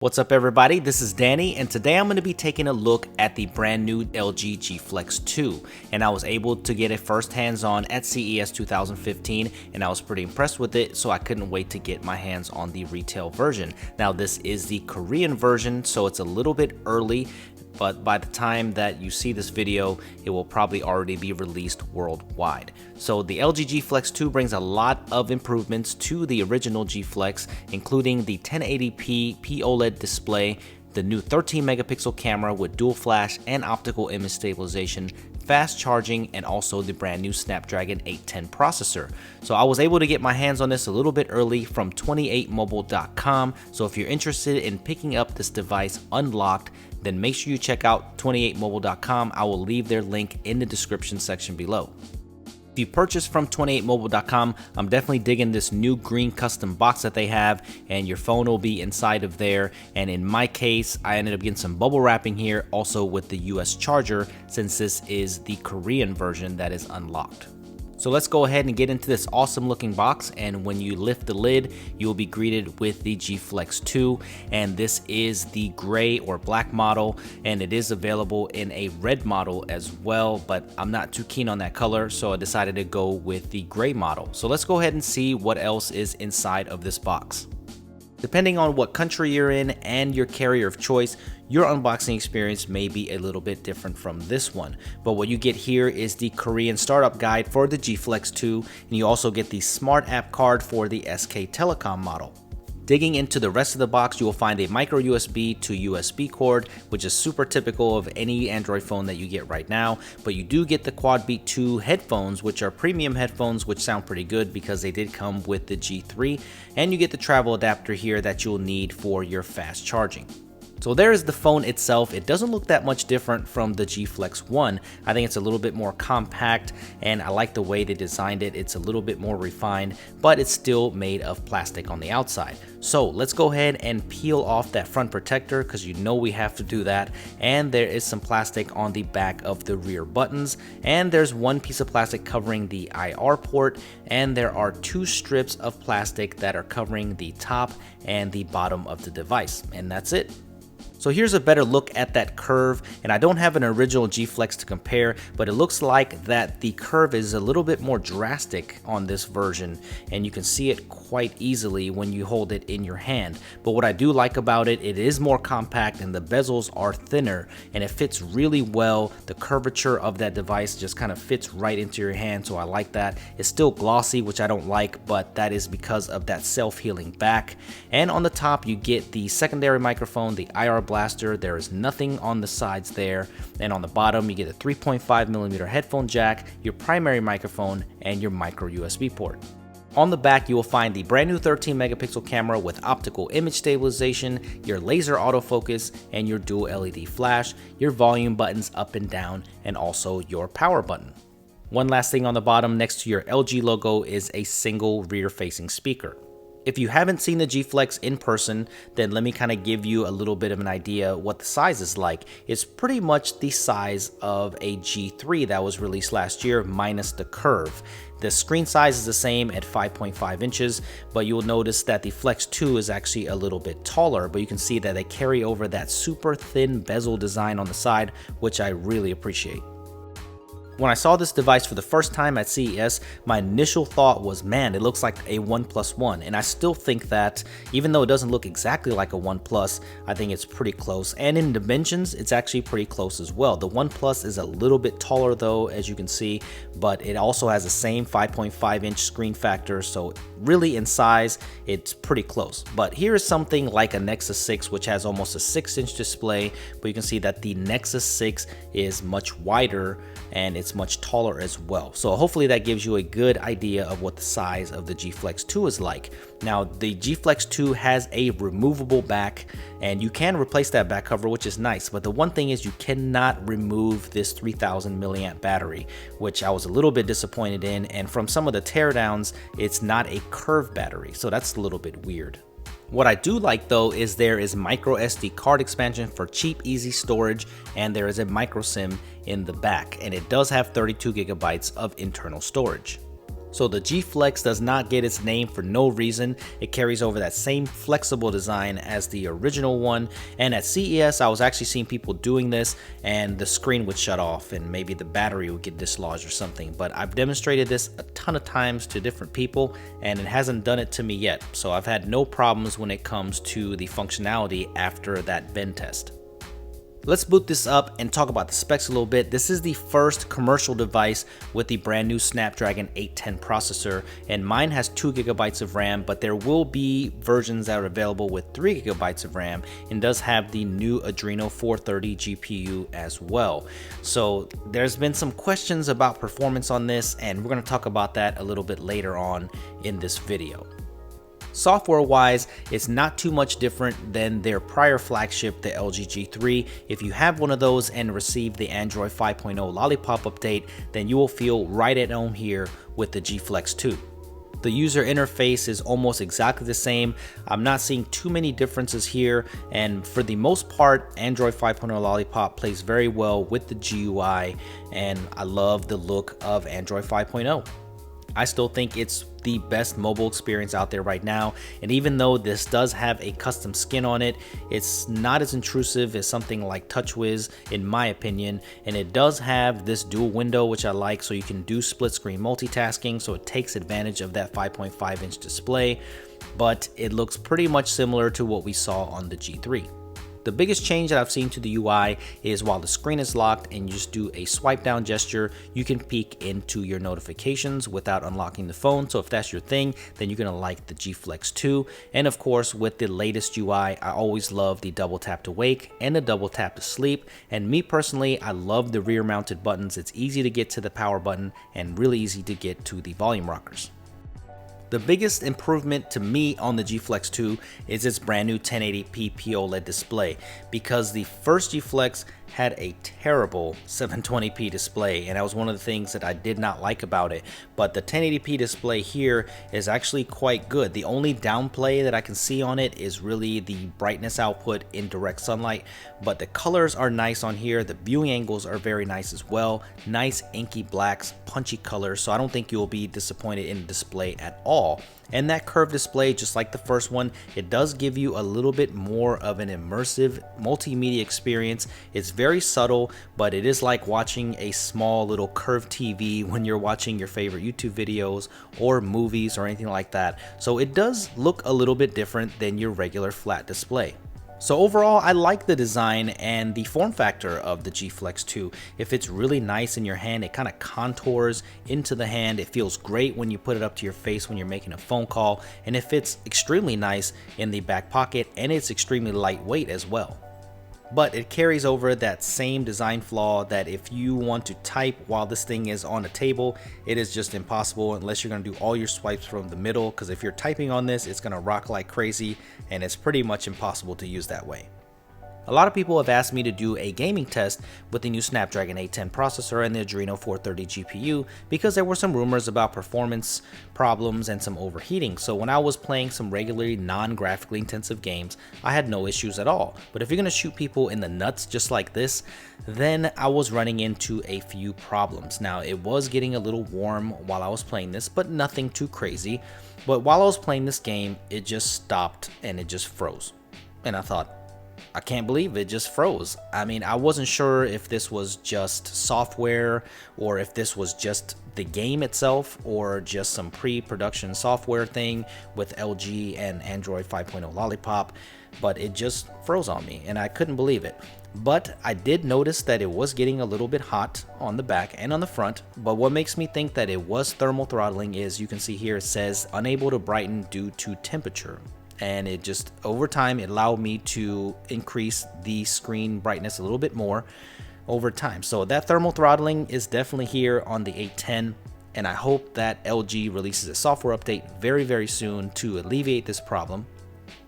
What's up everybody, this is Danny and today I'm going to be taking a look at the brand new LG G Flex 2 and I was able to get it first hands on at CES 2015 and I was pretty impressed with it, so I couldn't wait to get my hands on the retail version. Now this is the Korean version, so it's a little bit early, but by the time that you see this video, it will probably already be released worldwide. So the LG G Flex 2 brings a lot of improvements to the original G Flex, including the 1080p POLED display, the new 13 megapixel camera with dual flash and optical image stabilization, fast charging, and also the brand new Snapdragon 810 processor. So I was able to get my hands on this a little bit early from 28mobile.com. So if you're interested in picking up this device unlocked, then make sure you check out 28mobile.com. I will leave their link in the description section below. If you purchase from 28mobile.com, I'm definitely digging this new green custom box that they have, and your phone will be inside of there. And in my case, I ended up getting some bubble wrapping here, also with the US charger, since this is the Korean version that is unlocked. So let's go ahead and get into this awesome looking box, and when you lift the lid, you will be greeted with the G Flex 2, and this is the gray or black model, and it is available in a red model as well, but I'm not too keen on that color, so I decided to go with the gray model. So let's go ahead and see what else is inside of this box. Depending on what country you're in and your carrier of choice, your unboxing experience may be a little bit different from this one. But what you get here is the Korean startup guide for the G Flex 2, and you also get the smart app card for the SK Telecom model. Digging into the rest of the box, you will find a micro USB to USB cord, which is super typical of any Android phone that you get right now. But you do get the Quad Beat 2 headphones, which are premium headphones, which sound pretty good because they did come with the G3. And you get the travel adapter here that you'll need for your fast charging. So there is the phone itself. It doesn't look that much different from the G Flex 1. I think it's a little bit more compact, and I like the way they designed it. It's a little bit more refined, but it's still made of plastic on the outside. So let's go ahead and peel off that front protector, because you know we have to do that. And there is some plastic on the back of the rear buttons, and there's one piece of plastic covering the IR port, and there are two strips of plastic that are covering the top and the bottom of the device, and that's it. So here's a better look at that curve, and I don't have an original G Flex to compare, but it looks like that the curve is a little bit more drastic on this version, and you can see it quite easily when you hold it in your hand. But what I do like about it, it is more compact and the bezels are thinner, and it fits really well. The curvature of that device just kind of fits right into your hand, so I like that. It's still glossy, which I don't like, but that is because of that self-healing back. And on the top, you get the secondary microphone, the IR blaster. There is nothing on the sides there, and on the bottom you get a 3.5mm headphone jack, your primary microphone, and your micro USB port. On the back, you will find the brand new 13 megapixel camera with optical image stabilization, your laser autofocus, and your dual LED flash, your volume buttons up and down, and also your power button. One last thing on the bottom next to your LG logo is a single rear facing speaker. If you haven't seen the G Flex in person, then let me kind of give you a little bit of an idea what the size is like. It's pretty much the size of a G3 that was released last year, minus the curve. The screen size is the same at 5.5 inches, but you'll notice that the Flex 2 is actually a little bit taller, but you can see that they carry over that super thin bezel design on the side, which I really appreciate. When I saw this device for the first time at CES, my initial thought was, man, it looks like a OnePlus One, and I still think that, even though it doesn't look exactly like a OnePlus, I think it's pretty close, and in dimensions, it's actually pretty close as well. The OnePlus is a little bit taller though, as you can see, but it also has the same 5.5-inch screen factor, so really in size, it's pretty close. But here is something like a Nexus 6, which has almost a 6-inch display, but you can see that the Nexus 6 is much wider, and it's much taller as well. So hopefully that gives you a good idea of what the size of the G Flex 2 is like. Now the G Flex 2 has a removable back, and you can replace that back cover, which is nice, but the one thing is you cannot remove this 3000 milliamp battery, which I was a little bit disappointed in, and from some of the teardowns, it's not a curved battery, so that's a little bit weird. What I do like though is there is micro SD card expansion for cheap, easy storage, and there is a micro SIM in the back, and it does have 32 gigabytes of internal storage. So the G Flex does not get its name for no reason. It carries over that same flexible design as the original one, and at CES I was actually seeing people doing this and the screen would shut off and maybe the battery would get dislodged or something. But I've demonstrated this a ton of times to different people and it hasn't done it to me yet. So I've had no problems when it comes to the functionality after that bend test. Let's boot this up and talk about the specs a little bit. This is the first commercial device with the brand new Snapdragon 810 processor, and mine has 2 GB of RAM, but there will be versions that are available with 3 GB of RAM and does have the new Adreno 430 GPU as well. So there's been some questions about performance on this, and we're going to talk about that a little bit later on in this video. Software wise, it's not too much different than their prior flagship, the LG G3. If you have one of those and received the Android 5.0 Lollipop update, then you will feel right at home here with the G Flex 2. The user interface is almost exactly the same. I'm not seeing too many differences here, and for the most part, Android 5.0 Lollipop plays very well with the GUI, and I love the look of Android 5.0. I still think it's the best mobile experience out there right now, and even though this does have a custom skin on it, it's not as intrusive as something like TouchWiz in my opinion, and it does have this dual window which I like, so you can do split screen multitasking, so it takes advantage of that 5.5-inch display, but it looks pretty much similar to what we saw on the G3. The biggest change that I've seen to the UI is while the screen is locked and you just do a swipe down gesture, you can peek into your notifications without unlocking the phone. So if that's your thing, then you're going to like the G Flex 2. And of course, with the latest UI, I always love the double tap to wake and the double tap to sleep. And me personally, I love the rear mounted buttons. It's easy to get to the power button and really easy to get to the volume rockers. The biggest improvement to me on the G Flex 2 is its brand new 1080p POLED display, because the first G Flex had a terrible 720p display, and that was one of the things that I did not like about it. But the 1080p display here is actually quite good. The only downplay that I can see on it is really the brightness output in direct sunlight, but the colors are nice on here. The viewing angles are very nice as well. Nice inky blacks, punchy colors, so I don't think you'll be disappointed in the display at all. And that curved display, just like the first one, it does give you a little bit more of an immersive multimedia experience. It's very subtle, but it is like watching a small little curved TV when you're watching your favorite YouTube videos or movies or anything like that. So it does look a little bit different than your regular flat display. So overall, I like the design and the form factor of the G Flex 2. It fits really nice in your hand. It kind of contours into the hand. It feels great when you put it up to your face when you're making a phone call, and it fits extremely nice in the back pocket, and it's extremely lightweight as well. But it carries over that same design flaw that if you want to type while this thing is on a table, it is just impossible unless you're going to do all your swipes from the middle, because if you're typing on this, it's going to rock like crazy and it's pretty much impossible to use that way. A lot of people have asked me to do a gaming test with the new Snapdragon 810 processor and the Adreno 430 GPU because there were some rumors about performance problems and some overheating. So when I was playing some regularly non-graphically intensive games, I had no issues at all. But if you're going to shoot people in the nuts just like this, then I was running into a few problems. Now, it was getting a little warm while I was playing this, but nothing too crazy. But while I was playing this game, it just stopped and it just froze. And I thought, I can't believe it just froze. I mean, I wasn't sure if this was just software or if this was just the game itself or just some pre-production software thing with LG and Android 5.0 Lollipop, but it just froze on me and I couldn't believe it. But I did notice that it was getting a little bit hot on the back and on the front, but what makes me think that it was thermal throttling is you can see here it says unable to brighten due to temperature. And it just, over time, it allowed me to increase the screen brightness a little bit more over time. So that thermal throttling is definitely here on the 810, and I hope that LG releases a software update very, very soon to alleviate this problem.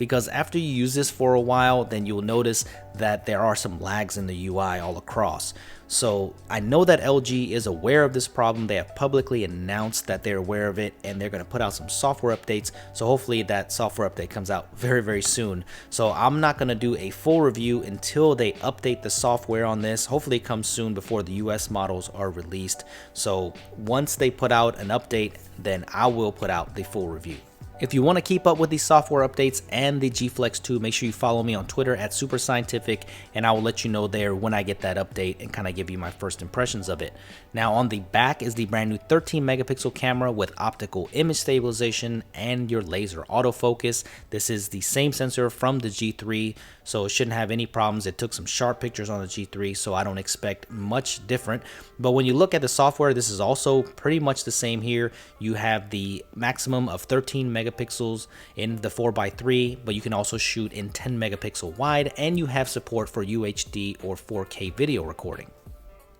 because after you use this for a while, then you'll notice that there are some lags in the UI all across. So I know that LG is aware of this problem. They have publicly announced that they're aware of it, and they're going to put out some software updates. So hopefully that software update comes out very, very soon. So I'm not going to do a full review until they update the software on this. Hopefully it comes soon before the US models are released. So once they put out an update, then I will put out the full review. If you want to keep up with these software updates and the G Flex 2, make sure you follow me on Twitter at SuperScientific, and I will let you know there when I get that update and kind of give you my first impressions of it. Now on the back is the brand new 13 megapixel camera with optical image stabilization and your laser autofocus. This is the same sensor from the G3, so it shouldn't have any problems. It took some sharp pictures on the G3, so I don't expect much different. But when you look at the software, this is also pretty much the same here. You have the maximum of 13 megapixels in the 4x3, but you can also shoot in 10 megapixel wide, and you have support for UHD or 4K video recording.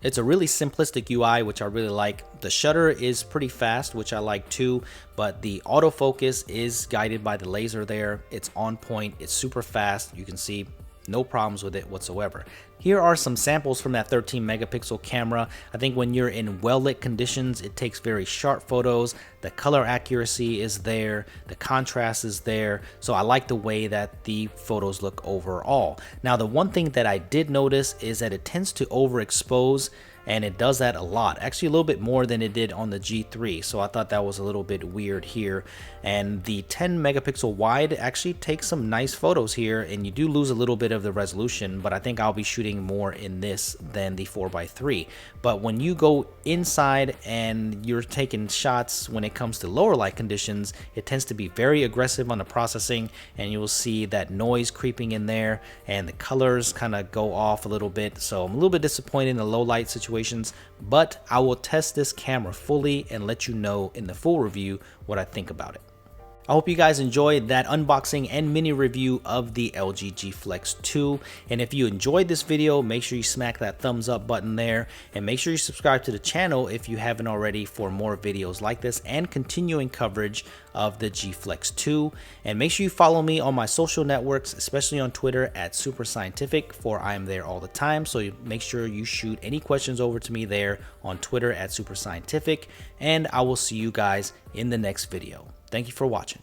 It's a really simplistic UI, which I really like. The shutter is pretty fast, which I like too, but the autofocus is guided by the laser there. It's on point, it's super fast. You can see no problems with it whatsoever. Here are some samples from that 13 megapixel camera. I think when you're in well-lit conditions, it takes very sharp photos. The color accuracy is there, the contrast is there, so I like the way that the photos look overall. Now, the one thing that I did notice is that it tends to overexpose, and it does that a lot, actually a little bit more than it did on the G3, so I thought that was a little bit weird here. And the 10 megapixel wide actually takes some nice photos here, and you do lose a little bit of the resolution, but I think I'll be shooting more in this than the 4x3. But when you go inside and you're taking shots when it comes to lower light conditions, it tends to be very aggressive on the processing, and you will see that noise creeping in there, and the colors kind of go off a little bit. So I'm a little bit disappointed in the low light situations, but I will test this camera fully and let you know in the full review what I think about it. I hope you guys enjoyed that unboxing and mini review of the LG G Flex 2. And if you enjoyed this video, make sure you smack that thumbs up button there, and make sure you subscribe to the channel if you haven't already for more videos like this and continuing coverage of the G Flex 2. And make sure you follow me on my social networks, especially on Twitter at SuperScientific, for I am there all the time. So make sure you shoot any questions over to me there on Twitter at SuperScientific, and I will see you guys in the next video. Thank you for watching.